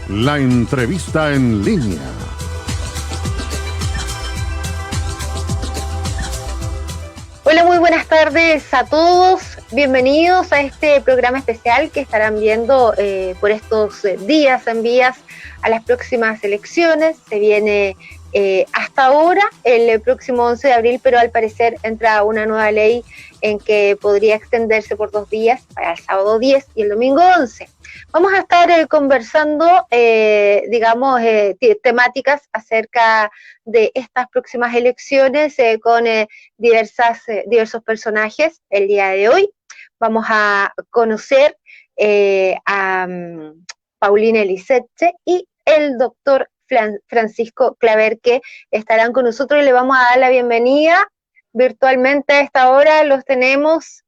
La entrevista en línea. Hola, muy buenas tardes a todos. Bienvenidos a este programa especial que estarán viendo por estos días en vías a las próximas elecciones. Se viene hasta ahora el próximo 11 de abril, pero al parecer entra una nueva ley en que podría extenderse por 2 días para el sábado 10 y el domingo 11. Vamos a estar conversando, temáticas acerca de estas próximas elecciones con diversos personajes el día de hoy. Vamos a conocer a Paulina Elisetche y el doctor Francisco Claver, que estarán con nosotros y le vamos a dar la bienvenida virtualmente a esta hora. Los tenemos.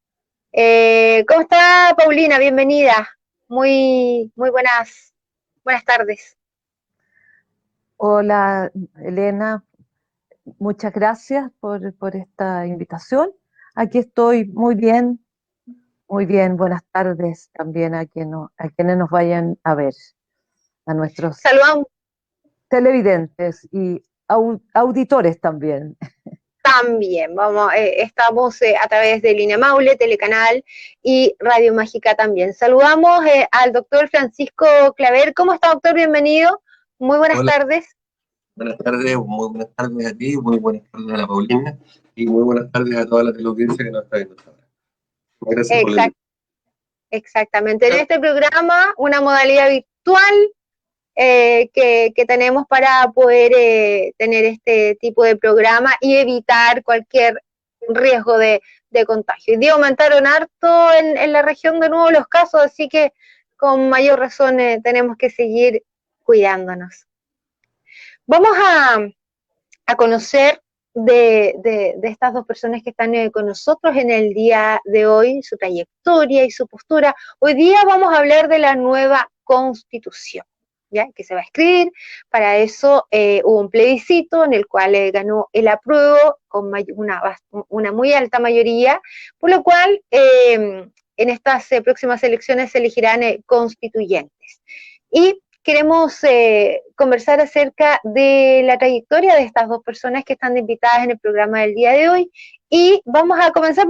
¿Cómo está, Paulina? Bienvenida. Muy buenas tardes. Hola, Elena, muchas gracias por esta invitación. Aquí estoy muy bien, muy bien. Buenas tardes también a quienes nos vayan a ver, a nuestros Saludamos televidentes y auditores también. también. Estamos a través de Línea Maule, Telecanal y Radio Mágica también. Saludamos al doctor Francisco Claver. ¿Cómo está, doctor? Bienvenido. Muy buenas Hola, tardes. buenas tardes, muy buenas tardes a ti, muy buenas tardes a la Paulina y muy buenas tardes a toda la teleaudiencia que nos está viendo ahora. Gracias por la invitación. Exactamente. En este programa, una modalidad virtual que tenemos para poder tener este tipo de programa y evitar cualquier riesgo de contagio. Y día aumentaron harto en la región de nuevo los casos, así que con mayor razón tenemos que seguir cuidándonos. Vamos a conocer de estas dos personas que están con nosotros en el día de hoy, su trayectoria y su postura. Hoy día vamos a hablar de la nueva Constitución, ¿ya? Que se va a escribir. Para eso hubo un plebiscito en el cual ganó el apruebo con una muy alta mayoría, por lo cual en estas próximas elecciones se elegirán constituyentes. Y queremos conversar acerca de la trayectoria de estas dos personas que están invitadas en el programa del día de hoy. Y vamos a comenzar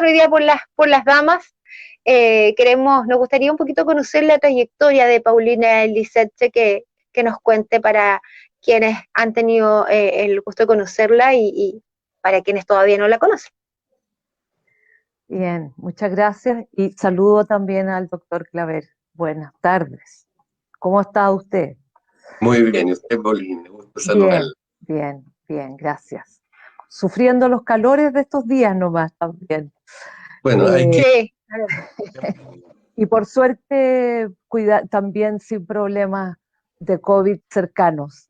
hoy día por las damas. Nos gustaría un poquito conocer la trayectoria de Paulina Elisetche, que nos cuente para quienes han tenido el gusto de conocerla y para quienes todavía no la conocen. Bien, muchas gracias y saludo también al doctor Claver. Buenas tardes. ¿Cómo está usted? Muy bien, y usted, Paulina, gusto saludarla. Bien, gracias. Sufriendo los calores de estos días nomás también. Bueno, hay que... Sí. Y por suerte, también sin problemas de COVID cercanos,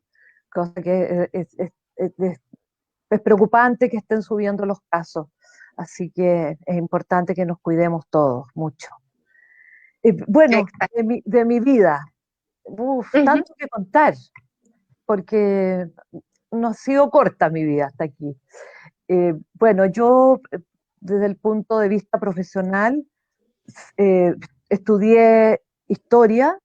cosa que es preocupante que estén subiendo los casos, así que es importante que nos cuidemos todos mucho. Bueno, de mi vida, tanto que contar, porque no ha sido corta mi vida hasta aquí. Bueno, yo desde el punto de vista profesional estudié historia,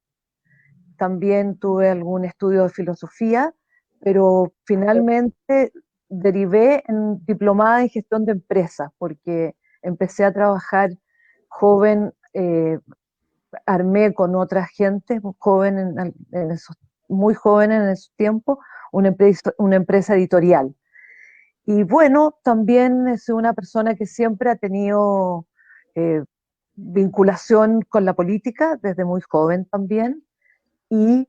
también tuve algún estudio de filosofía, pero finalmente derivé en diplomada en gestión de empresas, porque empecé a trabajar joven, armé con otra gente joven muy jóvenes en esos tiempos, una empresa editorial. Y bueno, también soy una persona que siempre ha tenido vinculación con la política desde muy joven también, y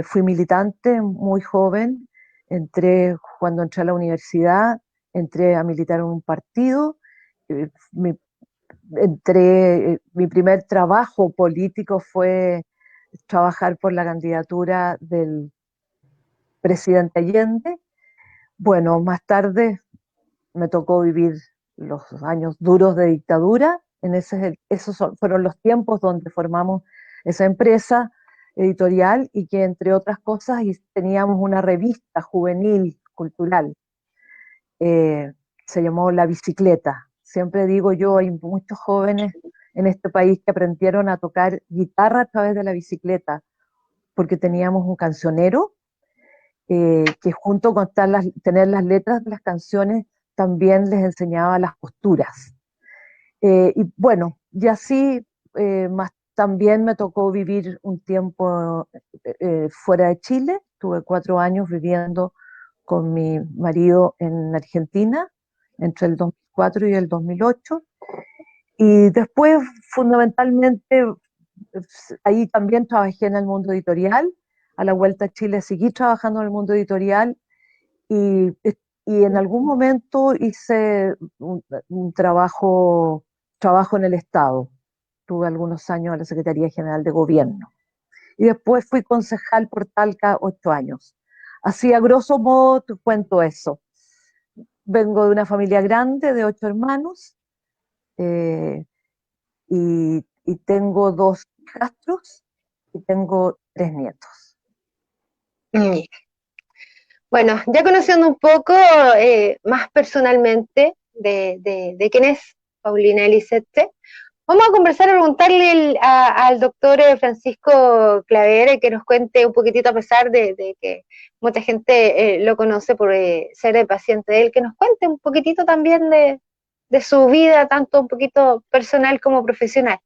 fui militante muy joven. Cuando entré a la universidad, entré a militar en un partido. Mi primer trabajo político fue trabajar por la candidatura del presidente Allende. Bueno, más tarde me tocó vivir los años duros de dictadura. Esos fueron los tiempos donde formamos esa empresa editorial y que, entre otras cosas, teníamos una revista juvenil cultural. Se llamó La Bicicleta. Siempre digo yo, hay muchos jóvenes en este país que aprendieron a tocar guitarra a través de la bicicleta, porque teníamos un cancionero que junto con tener las letras de las canciones también les enseñaba las posturas. Y bueno, y así más también me tocó vivir un tiempo fuera de Chile. Tuve 4 años viviendo con mi marido en Argentina entre el 2004 y el 2008. Y después, fundamentalmente, ahí también trabajé en el mundo editorial. A la vuelta a Chile seguí trabajando en el mundo editorial y, y en algún momento hice un trabajo en el Estado. Tuve algunos años en la Secretaría General de Gobierno. Y después fui concejal por Talca 8 años. Así, a grosso modo, te cuento eso. Vengo de una familia grande de 8 hermanos eh, y tengo 2 hijastros y tengo 3 nietos. Mira. Bueno, ya conociendo un poco más personalmente de quién es Paulina Elisette, vamos a conversar, a preguntarle al doctor Francisco Claver que nos cuente un poquitito, a pesar de que mucha gente lo conoce por ser paciente de él, que nos cuente un poquitito también de su vida, tanto un poquito personal como profesional.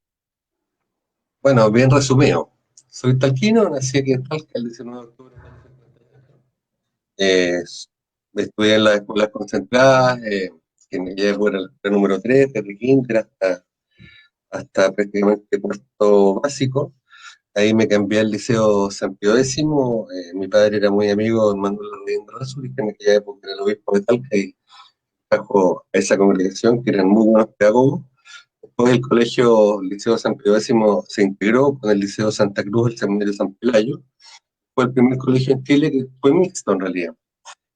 Bueno, bien resumido. Soy talquino, nací aquí en Talca el 19 de octubre. Eh, Estudié en las escuelas concentradas, que en aquella época era el número 3, desde kinder hasta prácticamente cuarto básico. Ahí me cambié al Liceo San Pío X. Mi padre era muy amigo de Manuel Rodríguez, que en aquella época era el obispo de Talca y trajo a esa congregación, que eran muy buenos pedagogos. Después el colegio Liceo San Pío X se integró con el Liceo Santa Cruz, el Seminario San Pelayo. Fue el primer colegio en Chile que fue mixto en realidad.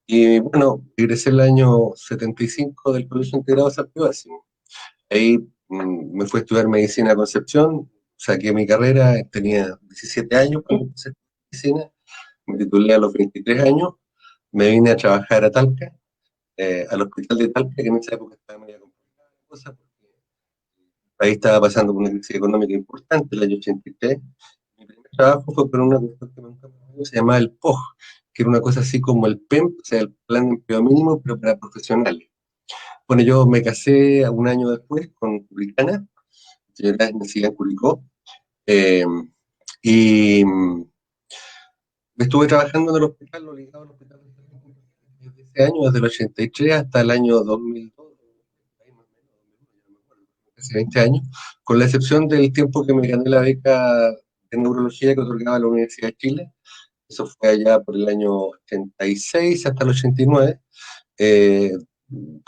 Y bueno, egresé el año 75 del Colegio Integrado San Pío X. Ahí me fui a estudiar medicina a Concepción, saqué mi carrera, tenía 17 años cuando empecé a estudiar medicina, me titulé a los 23 años, me vine a trabajar a Talca, al hospital de Talca, que en esa época estaba medio complicada la cosa, porque el país estaba pasando por una crisis económica importante, el año 83. Mi primer trabajo fue por una cuestión que nunca me olvidé, se llamaba el POG, que era una cosa así como el PEMP, o sea, el Plan de Empleo Mínimo, pero para profesionales. Bueno, yo me casé un año después con Curicana, señora nacida en Curicó, y estuve trabajando en el hospital, lo ligado al hospital desde ese año, desde el 83 hasta el año 2002, hace 20 años, con la excepción del tiempo que me gané la beca de neurología que otorgaba la Universidad de Chile. Eso fue allá por el año 86 hasta el 89. Eh,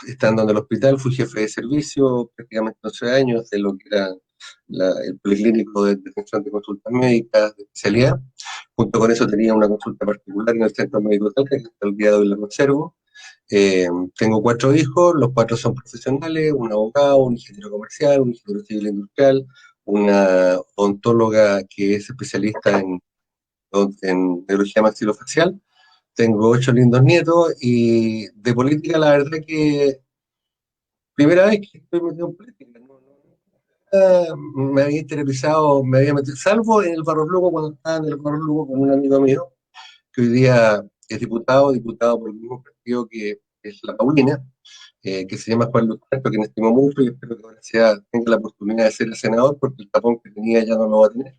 Estando en el hospital, fui jefe de servicio prácticamente 12 años de lo que era el policlínico de detención de consultas médicas de especialidad. Junto con eso tenía una consulta particular en el Centro Médico de Talca, que hasta el día de hoy la conservo. Tengo 4 hijos, los 4 son profesionales, un abogado, un ingeniero comercial, un ingeniero civil industrial, una odontóloga que es especialista en neurología maxilofacial. Tengo 8 lindos nietos y de política la verdad que primera vez que estoy metido en política. Me había interesado, me había metido, salvo en el Barro Lugo, cuando estaba en el Barro Lugo con un amigo mío, que hoy día es diputado por el mismo partido que es la Paulina, que se llama Juan Luis Castro, que me estimo mucho y espero que ahora tenga la oportunidad de ser el senador, porque el tapón que tenía ya no lo va a tener.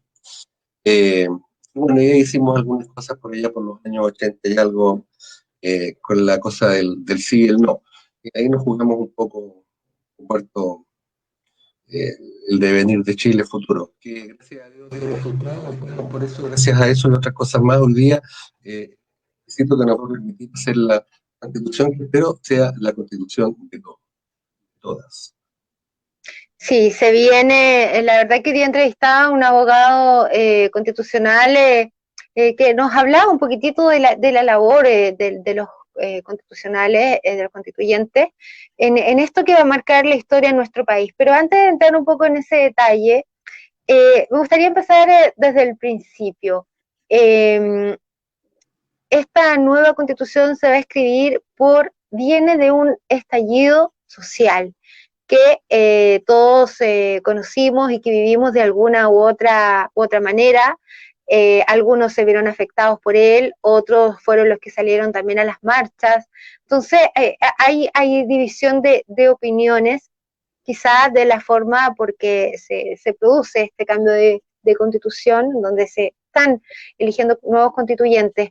Bueno, ya hicimos algunas cosas por allá por los años 80 y algo, con la cosa del sí y el no. Y ahí nos jugamos un poco un cuarto, el devenir de Chile futuro. Que gracias a Dios tiene resultados, bueno, por eso, gracias a eso y otras cosas más, hoy día siento que nos va a permitir hacer la constitución que espero sea la constitución de todos, todas. Sí, se viene, la verdad que hoy día entrevistaba a un abogado constitucional que nos hablaba un poquitito de la labor de los constitucionales, de los constituyentes, en esto que va a marcar la historia en nuestro país. Pero antes de entrar un poco en ese detalle, me gustaría empezar desde el principio. Esta nueva constitución se va a escribir viene de un estallido social que todos conocimos y que vivimos de alguna u otra manera, algunos se vieron afectados por él, otros fueron los que salieron también a las marchas. Entonces, hay división de opiniones, quizás de la forma porque se produce este cambio de constitución, donde se están eligiendo nuevos constituyentes.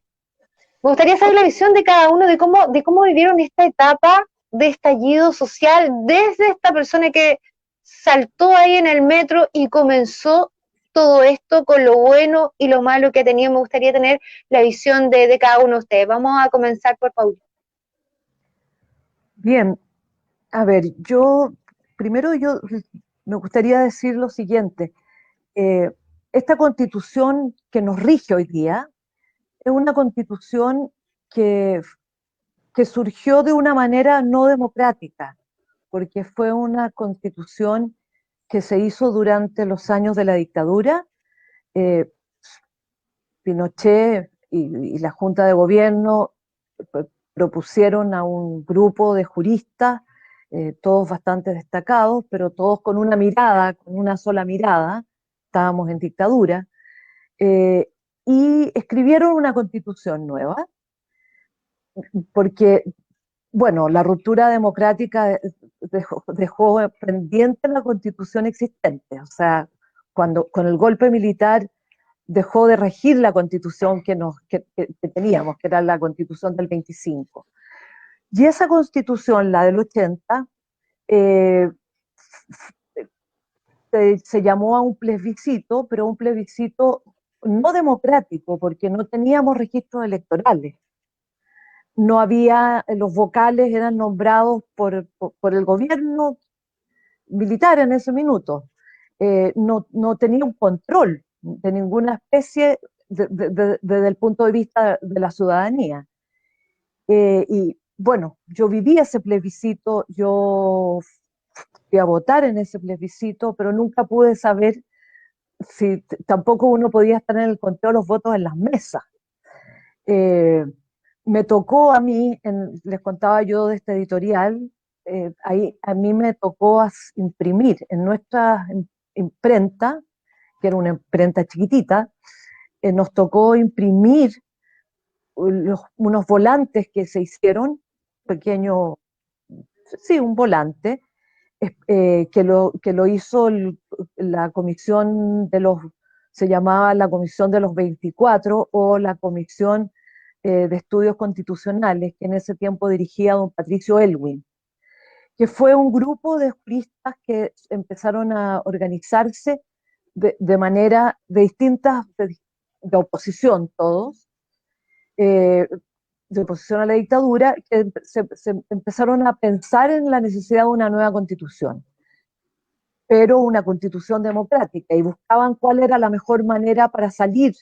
Me gustaría saber la visión de cada uno de cómo vivieron esta etapa de estallido social, desde esta persona que saltó ahí en el metro y comenzó todo esto con lo bueno y lo malo que ha tenido. Me gustaría tener la visión de cada uno de ustedes. Vamos a comenzar por Paula. Bien, a ver, primero me gustaría decir lo siguiente. Esta constitución que nos rige hoy día es una constitución que surgió de una manera no democrática, porque fue una constitución que se hizo durante los años de la dictadura. Pinochet y la Junta de Gobierno propusieron a un grupo de juristas, todos bastante destacados, pero todos con una mirada, con una sola mirada, estábamos en dictadura, y escribieron una constitución nueva, porque, bueno, la ruptura democrática dejó pendiente la constitución existente, o sea, con el golpe militar dejó de regir la constitución que teníamos, que era la constitución del 25. Y esa constitución, la del 80, se llamó a un plebiscito, pero un plebiscito no democrático, porque no teníamos registros electorales. No había, los vocales eran nombrados por el gobierno militar en ese minuto. No tenía un control de ninguna especie desde el punto de vista de la ciudadanía. Y bueno, yo viví ese plebiscito, yo fui a votar en ese plebiscito, pero nunca pude saber si tampoco uno podía estar en el conteo de los votos en las mesas. Me tocó a mí, les contaba yo de este editorial, ahí a mí me tocó imprimir en nuestra imprenta, que era una imprenta chiquitita, nos tocó imprimir unos volantes que se hicieron, pequeño, sí, un volante, que lo hizo la comisión se llamaba la comisión de los 24 o la comisión de estudios constitucionales, que en ese tiempo dirigía don Patricio Elwin, que fue un grupo de juristas que empezaron a organizarse de manera de distintas, de oposición todos, de oposición a la dictadura, que se empezaron a pensar en la necesidad de una nueva constitución, pero una constitución democrática, y buscaban cuál era la mejor manera para salir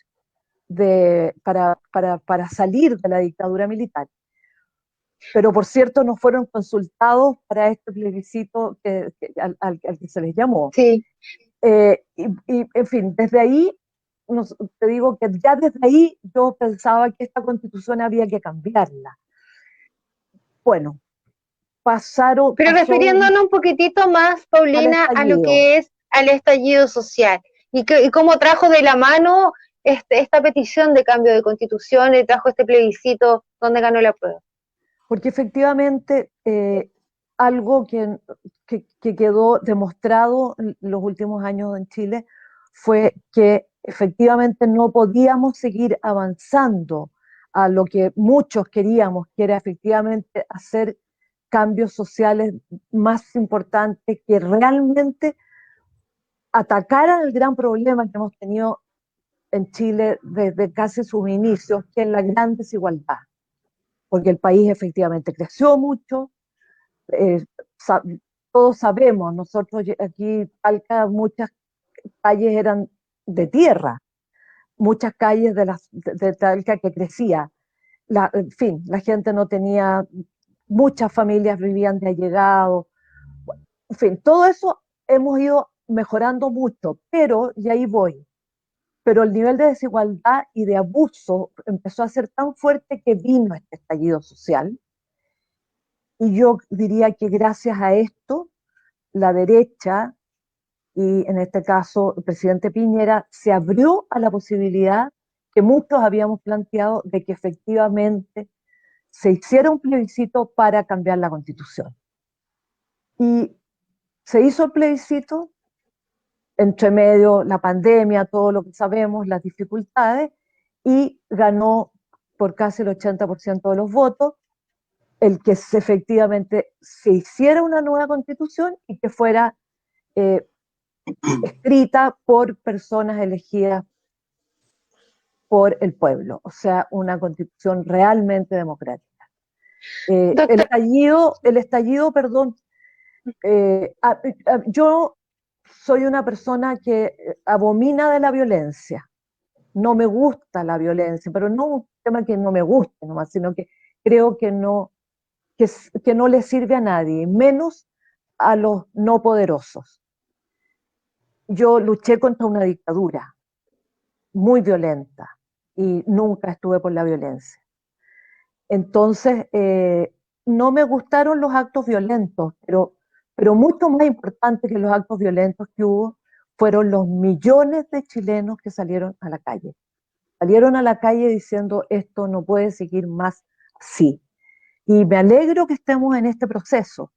para salir de la dictadura militar. Pero por cierto no fueron consultados para este plebiscito al que se les llamó. Sí. En fin, desde ahí, te digo que ya desde ahí yo pensaba que esta constitución había que cambiarla. Bueno, Pero refiriéndonos un poquitito más, Paulina, a lo que es al estallido social y cómo trajo de la mano esta petición de cambio de constitución y trajo este plebiscito donde ganó la prueba. Porque efectivamente algo que quedó demostrado en los últimos años en Chile fue que efectivamente no podíamos seguir avanzando a lo que muchos queríamos, que era efectivamente hacer cambios sociales más importantes que realmente atacaran el gran problema que hemos tenido en Chile desde casi sus inicios, que es la gran desigualdad. Porque el país efectivamente creció mucho, todos sabemos, nosotros aquí Talca, muchas calles eran de tierra, muchas calles de Talca que crecía, en fin, la gente no tenía, muchas familias vivían de allegados, en fin, todo eso hemos ido mejorando mucho, pero, y ahí voy, pero el nivel de desigualdad y de abuso empezó a ser tan fuerte que vino este estallido social. Y yo diría que gracias a esto, la derecha y en este caso el presidente Piñera se abrió a la posibilidad que muchos habíamos planteado de que efectivamente se hiciera un plebiscito para cambiar la Constitución. Y se hizo el plebiscito, entre medio la pandemia, todo lo que sabemos, las dificultades, y ganó por casi el 80% de los votos el que efectivamente se hiciera una nueva constitución y que fuera escrita por personas elegidas por el pueblo, o sea, una constitución realmente democrática. El estallido, perdón, yo soy una persona que abomina de la violencia, no me gusta la violencia, pero no un tema que no me guste nomás, sino que creo que no le sirve a nadie, menos a los no poderosos. Yo luché contra una dictadura muy violenta y nunca estuve por la violencia. Entonces, no me gustaron los actos violentos, pero mucho más importante que los actos violentos que hubo fueron los millones de chilenos que salieron a la calle. Salieron a la calle diciendo esto no puede seguir más así. Y me alegro que estemos en este proceso,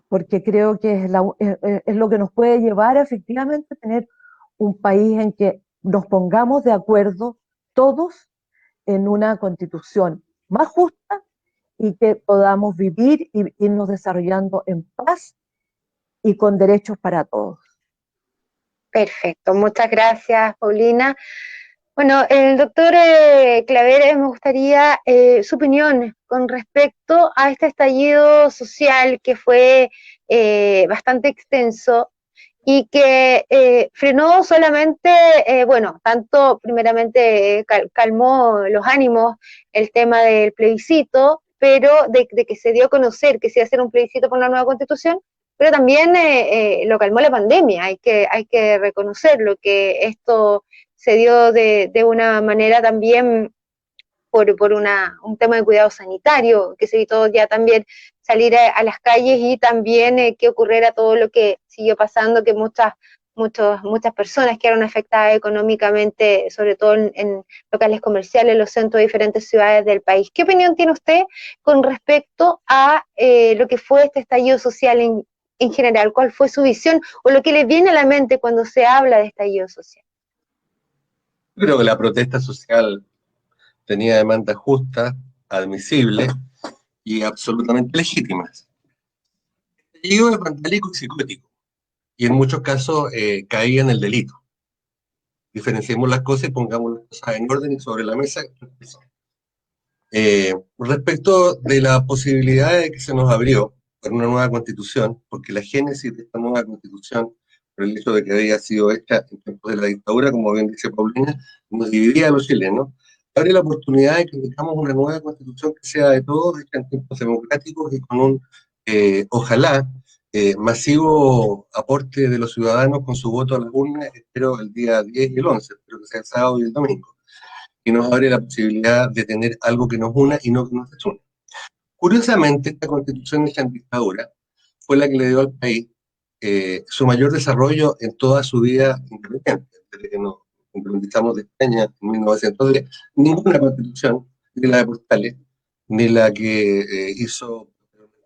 porque creo que es lo que nos puede llevar a efectivamente tener un país en que nos pongamos de acuerdo todos en una constitución más justa y que podamos vivir y irnos desarrollando en paz y con derechos para todos. Perfecto, muchas gracias, Paulina. Bueno, el doctor Claveres, me gustaría su opinión con respecto a este estallido social que fue bastante extenso y que frenó solamente, bueno, tanto primeramente calmó los ánimos el tema del plebiscito, pero de que se dio a conocer que se iba a hacer un plebiscito por una nueva constitución, pero también lo calmó la pandemia, hay que reconocerlo, que esto se dio de una manera también por un tema de cuidado sanitario, que se evitó ya también salir a las calles y también que ocurriera todo lo que siguió pasando, que muchas personas quedaron afectadas económicamente, sobre todo en locales comerciales, en los centros de diferentes ciudades del país. ¿Qué opinión tiene usted con respecto a lo que fue este estallido social en general? ¿Cuál fue su visión o lo que le viene a la mente cuando se habla de estallido social? Creo que la protesta social tenía demandas justas, admisibles y absolutamente legítimas. El estallido es vandálico y psicótico, y en muchos casos caía en el delito. Diferenciemos las cosas y pongamos las cosas en orden y sobre la mesa. Respecto de la posibilidad de que se nos abrió por una nueva constitución, porque la génesis de esta nueva constitución, por el hecho de que había sido hecha en tiempos de la dictadura, como bien dice Paulina, nos dividía a los chilenos, abre la oportunidad de que tengamos una nueva constitución que sea de todos, hecha en tiempos democráticos y con un, ojalá, masivo aporte de los ciudadanos con su voto a las urnas, espero el día 10 y el 11, espero que sea el sábado y el domingo, y nos abre la posibilidad de tener algo que nos una y no que nos desuna. Curiosamente, esta constitución hecha en dictadura fue la que le dio al país su mayor desarrollo en toda su vida independiente. Desde que nos independizamos de España en 1910, ninguna constitución, ni la de Portales, ni la que hizo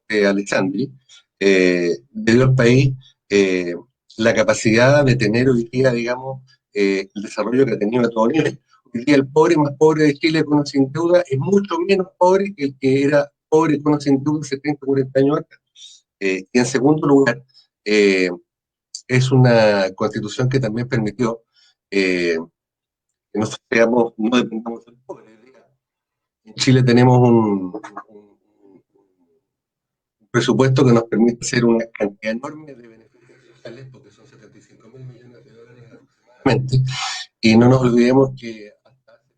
Alessandri, le dio al país la capacidad de tener hoy día, digamos, el desarrollo que ha tenido a todo nivel. Hoy día el pobre más pobre de Chile con o sin deuda es mucho menos pobre que el que era pobre con o sin deuda hace 30 o 40 años atrás. Y en segundo lugar, es una constitución que también permitió que no dependamos del pobre. En Chile tenemos un presupuesto que nos permite hacer una cantidad enorme de beneficios sociales, porque son 75.000 millones de dólares aproximadamente, y no nos olvidemos que hasta hace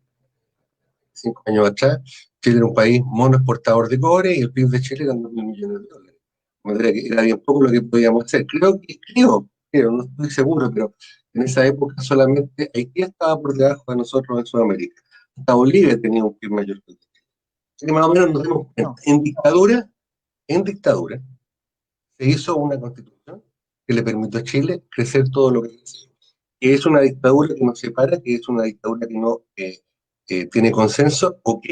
5 años atrás Chile era un país monoexportador de cobre y el PIB de Chile eran 2.000 millones de dólares. De manera que era bien poco lo que podíamos hacer. Creo, no estoy seguro, pero en esa época solamente Haití estaba por debajo de nosotros en Sudamérica. Hasta Bolivia tenía un PIB mayor que Chile. Así que más o menos nos damos cuenta. En dictadura, se hizo una constitución que le permitió a Chile crecer todo lo que creció. Que es una dictadura que nos separa, que es una dictadura que no tiene consenso, ok,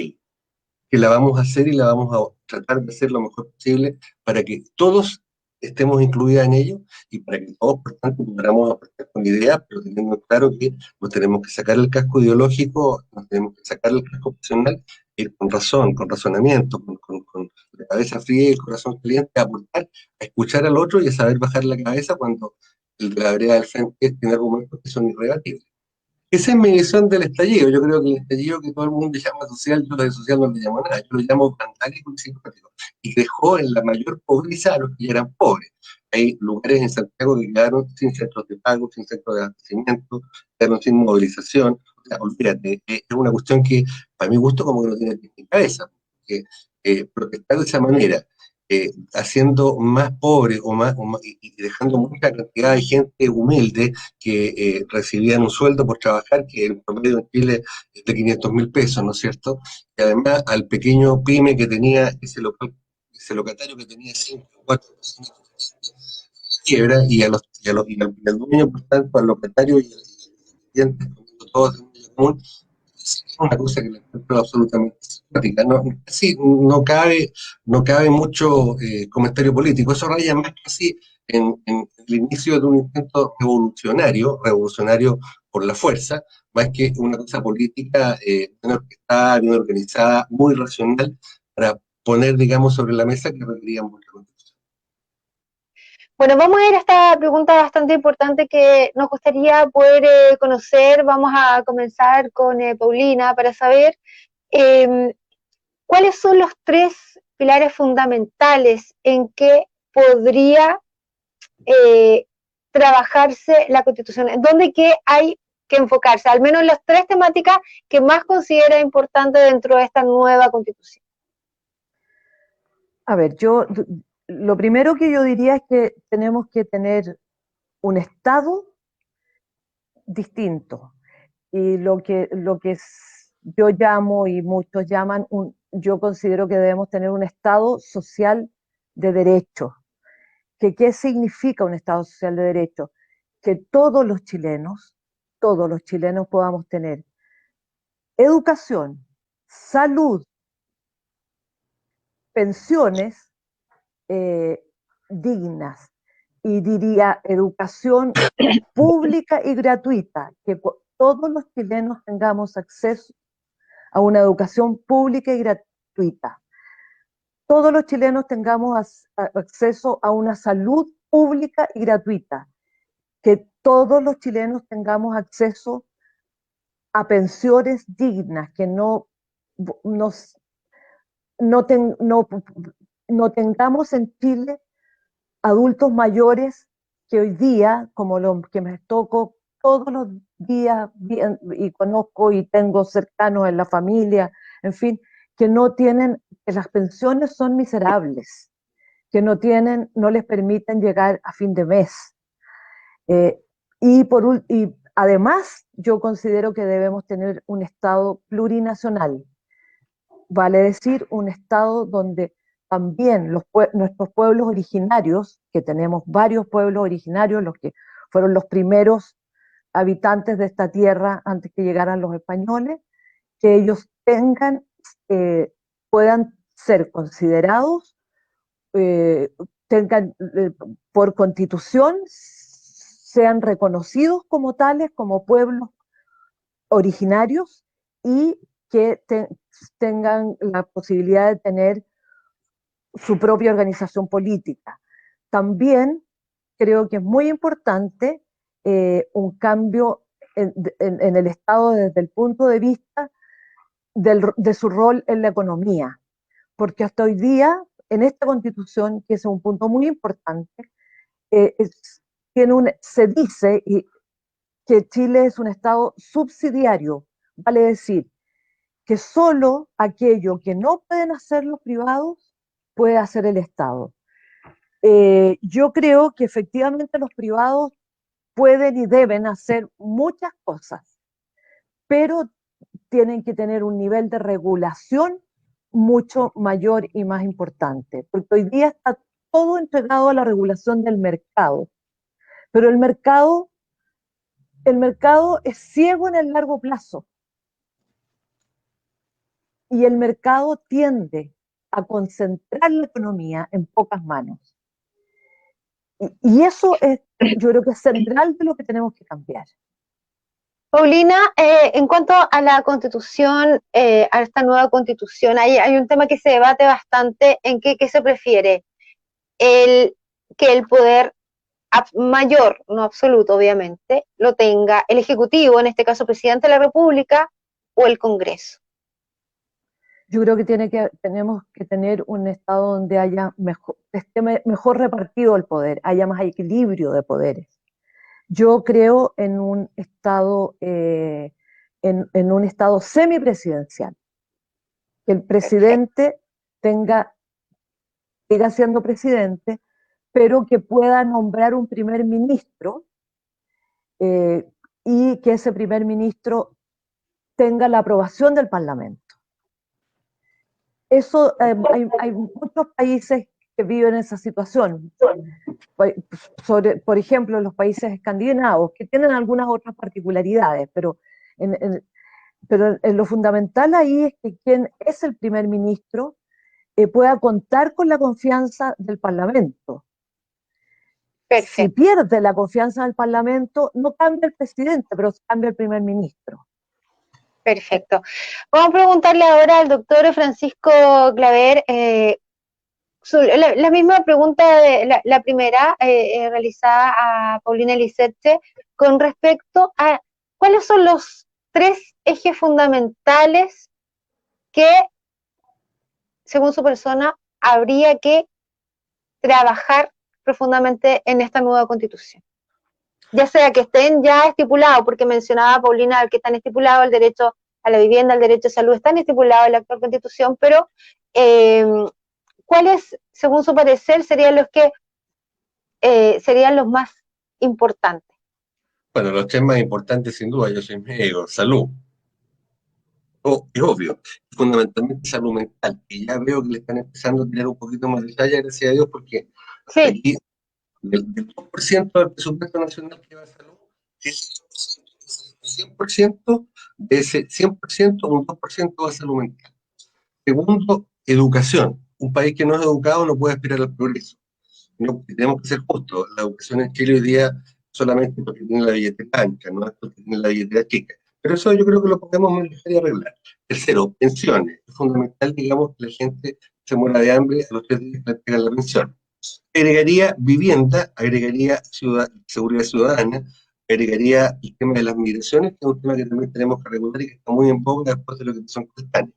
que la vamos a hacer y la vamos a tratar de hacer lo mejor posible para que todos estemos incluidos en ello y para que todos, por tanto, podamos aportar con ideas, pero teniendo claro que nos tenemos que sacar el casco ideológico, nos tenemos que sacar el casco opcional, ir con razón, con razonamiento, con la cabeza fría y el corazón caliente, a aportar, a escuchar al otro y a saber bajar la cabeza cuando el de la vereda del frente tiene argumentos que son irrebatibles. Esa es mi visión del estallido. Yo creo que el estallido que todo el mundo llama social, yo de social no le llamo nada, yo lo llamo vandálico y simpático. Y dejó en la mayor pobreza a los que ya eran pobres. Hay lugares en Santiago que quedaron sin centros de pago, sin centros de abastecimiento, quedaron sin movilización. O sea, olvídate, es una cuestión que para mi gusto como que no tiene ni cabeza. Porque, protestar de esa manera, haciendo más pobre y dejando mucha cantidad de gente humilde que recibían un sueldo por trabajar, que el promedio en Chile es de 500.000 pesos, ¿no es cierto? Y además al pequeño pyme que tenía ese locatario que tenía 5 o 4 personas quiebra y al dueño, por tanto, al locatario y al cliente, todos en un común, es una cosa que le encuentro absolutamente simpática. No, sí, no cabe mucho comentario político. Eso raya más casi en el inicio de un intento revolucionario por la fuerza, más que una cosa política bien orquestada, bien organizada, muy racional, para poner, digamos, sobre la mesa que requeríamos la Constitución. Bueno, vamos a ir a esta pregunta bastante importante que nos gustaría poder conocer. Vamos a comenzar con Paulina para saber cuáles son los 3 pilares fundamentales en que podría trabajarse la Constitución, en dónde que hay que enfocarse, al menos en las 3 temáticas que más considera importante dentro de esta nueva Constitución. A ver, lo primero que yo diría es que tenemos que tener un Estado distinto. Y yo llamo y muchos llaman, yo considero que debemos tener un Estado social de derecho. ¿Qué significa un Estado social de derecho? Que todos los chilenos podamos tener educación, salud, pensiones dignas, y diría educación pública y gratuita, que todos los chilenos tengamos acceso a una educación pública y gratuita. Todos los chilenos tengamos acceso a una salud pública y gratuita. Que todos los chilenos tengamos acceso a pensiones dignas, que no tengamos en Chile adultos mayores que hoy día, como lo que me toco todos los días y conozco y tengo cercanos en la familia, en fin, que las pensiones son miserables, que no les permiten llegar a fin de mes. Y además, yo considero que debemos tener un Estado plurinacional, vale decir, un Estado donde también nuestros pueblos originarios, que tenemos varios pueblos originarios, los que fueron los primeros habitantes de esta tierra antes que llegaran los españoles, que ellos puedan ser considerados, por constitución, sean reconocidos como tales, como pueblos originarios, y que tengan la posibilidad de tener su propia organización política. También creo que es muy importante un cambio en el Estado desde el punto de vista de su rol en la economía, porque hasta hoy día, en esta Constitución, que es un punto muy importante, se dice que Chile es un Estado subsidiario, vale decir, que solo aquello que no pueden hacer los privados puede hacer el Estado. Yo creo que efectivamente los privados pueden y deben hacer muchas cosas, pero tienen que tener un nivel de regulación mucho mayor y más importante, porque hoy día está todo entregado a la regulación del mercado. Pero el mercado es ciego en el largo plazo y el mercado tiende a concentrar la economía en pocas manos. Y eso es, yo creo que es central de lo que tenemos que cambiar. Paulina, en cuanto a la constitución, a esta nueva constitución, hay un tema que se debate bastante en qué se prefiere, que el poder mayor, no absoluto obviamente, lo tenga el Ejecutivo, en este caso Presidente de la República, o el Congreso. Yo creo que tenemos que tener un Estado donde esté mejor repartido el poder, haya más equilibrio de poderes. Yo creo en un Estado, en un Estado semipresidencial, que el presidente siga siendo presidente, pero que pueda nombrar un primer ministro y que ese primer ministro tenga la aprobación del Parlamento. Eso, hay muchos países que viven esa situación. Por ejemplo, los países escandinavos, que tienen algunas otras particularidades, pero en lo fundamental ahí es que quien es el primer ministro pueda contar con la confianza del Parlamento. Perfecto. Si pierde la confianza del Parlamento, no cambia el presidente, pero cambia el primer ministro. Perfecto. Vamos a preguntarle ahora al doctor Francisco Claver, la misma pregunta, la primera, realizada a Paulina Lisette, con respecto a cuáles son los 3 ejes fundamentales que, según su persona, habría que trabajar profundamente en esta nueva constitución. Ya sea que estén ya estipulados, porque mencionaba Paulina que están estipulados el derecho a la vivienda, el derecho a salud, están estipulados en la actual constitución, pero ¿cuáles, según su parecer, serían los más importantes? Bueno, los 3 más importantes, sin duda, yo soy médico, salud. Es obvio, fundamentalmente salud mental, y ya veo que le están empezando a tirar un poquito más de talla, gracias a Dios, porque Sí. aquí del 2% del presupuesto nacional que va a salud, es 100%, de ese 100%, un 2% va a salud mental. Segundo, educación. Un país que no es educado no puede aspirar al progreso. No, tenemos que ser justos. La educación en Chile hoy día solamente porque tiene la billetera ancha, no es porque tiene la billetera chica. Pero eso yo creo que lo podemos manejar y arreglar. Tercero, pensiones. Es fundamental, digamos, que la gente se muera de hambre a los 3 días que le entregan la pensión. Agregaría vivienda, agregaría seguridad ciudadana, agregaría el tema de las migraciones, que es un tema que también tenemos que regular y que está muy en boga después de lo que pasó en Castaña.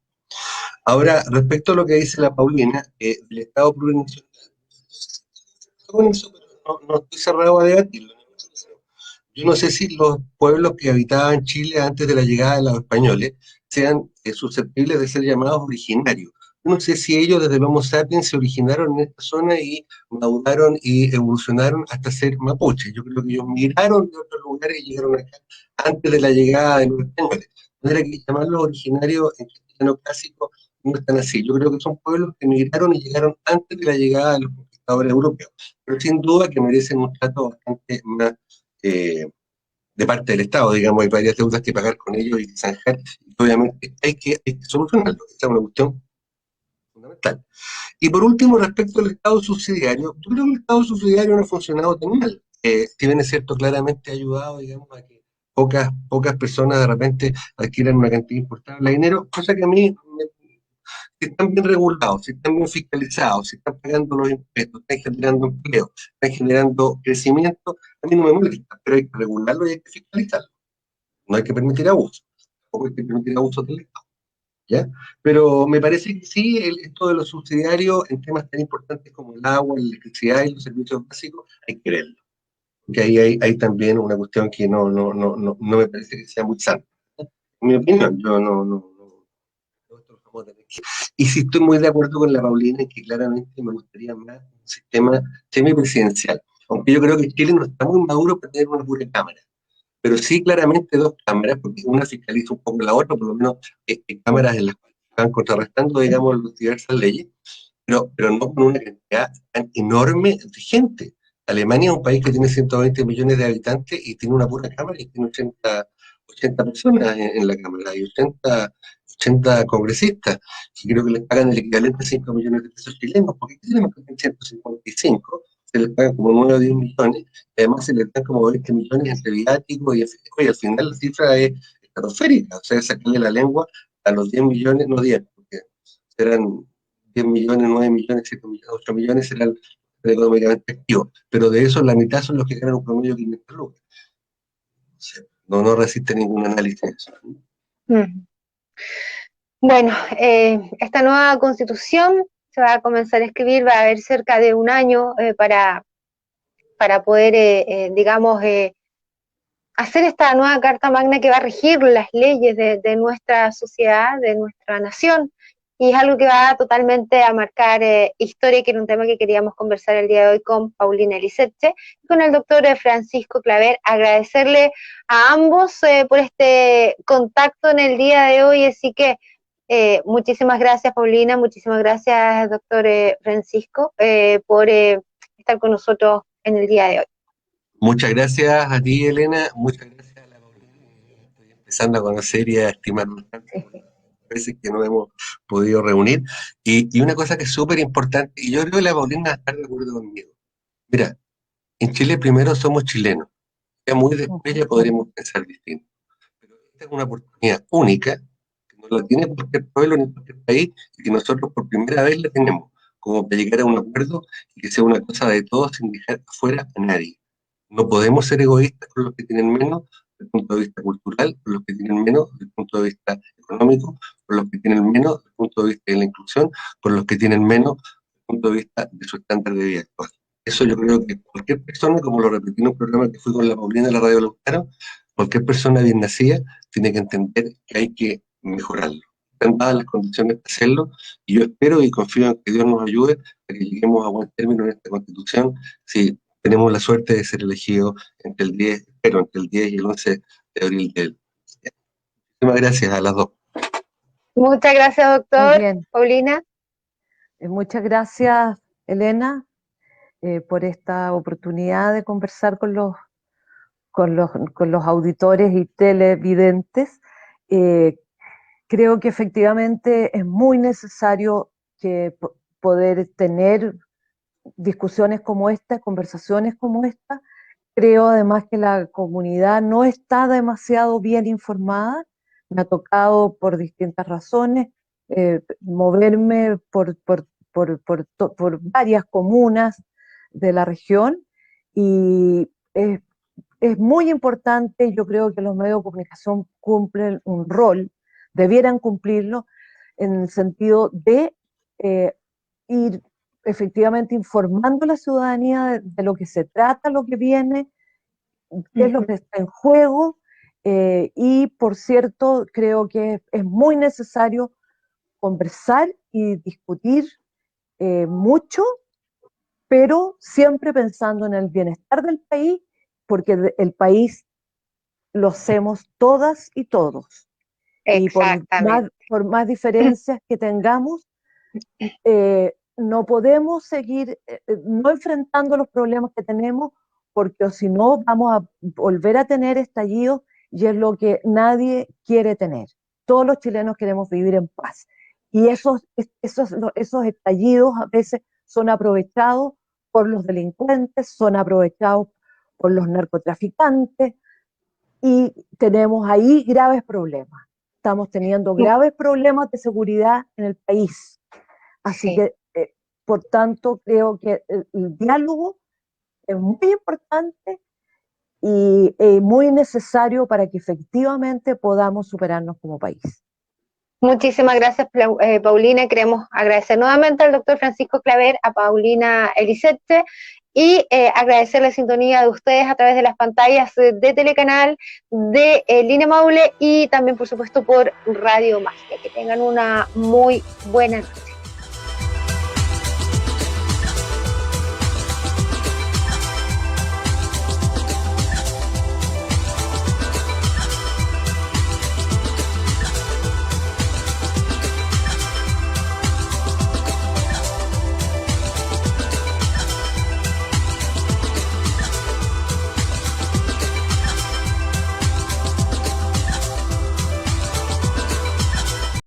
Ahora, respecto a lo que dice la Paulina, del Estado plurinacional, con eso, pero no estoy cerrado a debatirlo. Yo no sé si los pueblos que habitaban Chile antes de la llegada de los españoles sean susceptibles de ser llamados originarios. No sé si ellos desde el Homo sapiens se originaron en esta zona y maduraron y evolucionaron hasta ser mapuches. Yo creo que ellos migraron de otros lugares y llegaron acá antes de la llegada de los españoles. De manera que llamarlos originarios en castellano clásico no es tan así. Yo creo que son pueblos que migraron y llegaron antes de la llegada de los conquistadores europeos. Pero sin duda que merecen un trato bastante más de parte del Estado, digamos, hay varias deudas que pagar con ellos y zanjar, y obviamente hay que solucionarlo. Esa es una cuestión fundamental. Y por último, respecto al Estado subsidiario, yo creo que el Estado subsidiario no ha funcionado tan mal. Si bien es cierto, claramente ha ayudado, digamos, a que pocas personas de repente adquieran una cantidad importante de dinero, cosa que a mí, si están bien regulados, si están bien fiscalizados, si están pagando los impuestos, están generando empleo, están generando crecimiento, a mí no me molesta, pero hay que regularlo y hay que fiscalizarlo. No hay que permitir abuso, tampoco hay que permitir abusos del Estado. ¿Ya? Pero me parece que sí, esto de los subsidiarios en temas tan importantes como el agua, la electricidad y los servicios básicos, hay que verlo. Porque ahí hay también una cuestión que no me parece que sea muy santa. En mi opinión, yo no esto lo vamos a tener que... Y sí estoy muy de acuerdo con la Paulina en que claramente me gustaría más un sistema semipresidencial. Aunque yo creo que Chile no está muy maduro para tener una pura cámara. Pero sí claramente 2 cámaras, porque una fiscaliza un poco la otra, por lo menos cámaras en las cuales están contrarrestando, digamos, las diversas leyes, pero no con una cantidad tan enorme de gente. Alemania es un país que tiene 120 millones de habitantes y tiene una pura cámara y tiene 80 personas en la cámara y 80 congresistas, que creo que les pagan el equivalente a 5 millones de pesos chilenos, porque aquí tenemos que tener 155, se les pagan como 9 o 10 millones, y además se les dan como 20 millones entre viáticos y al final la cifra es estratosférica, o sea, sacarle la lengua a los 10 millones, no 10, porque serán 10 millones, 9 millones, 7 millones, 8 millones serán económicamente activos, pero de eso la mitad son los que ganan un promedio de 500 lucas. O sea, no resiste ningún análisis de eso. Mm. Bueno, esta nueva constitución se va a comenzar a escribir, va a haber cerca de un año para poder, digamos, hacer esta nueva Carta Magna que va a regir las leyes de nuestra sociedad, de nuestra nación, y es algo que va totalmente a marcar historia, que era un tema que queríamos conversar el día de hoy con Paulina Elisetche y con el doctor Francisco Claver. Agradecerle a ambos por este contacto en el día de hoy, así que muchísimas gracias, Paulina, muchísimas gracias, doctor Francisco, por estar con nosotros en el día de hoy. Muchas gracias a ti, Elena, muchas gracias a la Paulina. Estoy empezando a conocer y a estimar bastante veces que nos hemos podido reunir. Y una cosa que es súper importante, y yo creo que la Paulina va a estar de acuerdo conmigo. Mira, en Chile primero somos chilenos, ya muy después ya podremos pensar distinto. Pero esta es una oportunidad única, que no la tiene cualquier pueblo ni cualquier país, y que nosotros por primera vez la tenemos, como para llegar a un acuerdo y que sea una cosa de todos sin dejar afuera a nadie. No podemos ser egoístas con los que tienen menos desde el punto de vista cultural, con los que tienen menos desde el punto de vista económico, con los que tienen menos desde el punto de vista de la inclusión, con los que tienen menos desde el punto de vista de su estándar de vida actual. Eso yo creo que cualquier persona, como lo repetí en un programa que fui con la Paulina de la Radio Lautaro, cualquier persona bien nacida tiene que entender que hay que mejorarlo. Están dadas las condiciones para hacerlo y yo espero y confío en que Dios nos ayude a que lleguemos a buen término en esta Constitución. Si tenemos la suerte de ser elegidos entre el 10, pero entre el 10 y el 11 de abril del. Muchísimas gracias a las dos. Muchas gracias, doctor. Paulina. Muchas gracias, Elena, por esta oportunidad de conversar con los auditores y televidentes. Creo que efectivamente es muy necesario poder tener discusiones como esta, conversaciones como esta. Creo además que la comunidad no está demasiado bien informada. Me ha tocado por distintas razones moverme por varias comunas de la región y es muy importante. Yo creo que los medios de comunicación cumplen un rol, debieran cumplirlo, en el sentido de ir efectivamente informando a la ciudadanía de lo que se trata, lo que viene, qué es lo que está en juego, y por cierto, creo que es muy necesario conversar y discutir mucho, pero siempre pensando en el bienestar del país, porque el país lo hacemos todas y todos. Y por más diferencias que tengamos, no podemos seguir no enfrentando los problemas que tenemos, porque si no vamos a volver a tener estallidos, y es lo que nadie quiere tener. Todos los chilenos queremos vivir en paz. Y esos estallidos a veces son aprovechados por los delincuentes, son aprovechados por los narcotraficantes, y tenemos ahí graves problemas. Estamos teniendo graves problemas de seguridad en el país. Así que, por tanto, creo que el diálogo es muy importante y muy necesario para que efectivamente podamos superarnos como país. Muchísimas gracias, Paulina. Queremos agradecer nuevamente al doctor Francisco Claver, a Paulina Elisetche, y agradecer la sintonía de ustedes a través de las pantallas de Telecanal, de Línea Maule y también, por supuesto, por Radio Mágica. Que tengan una muy buena noche.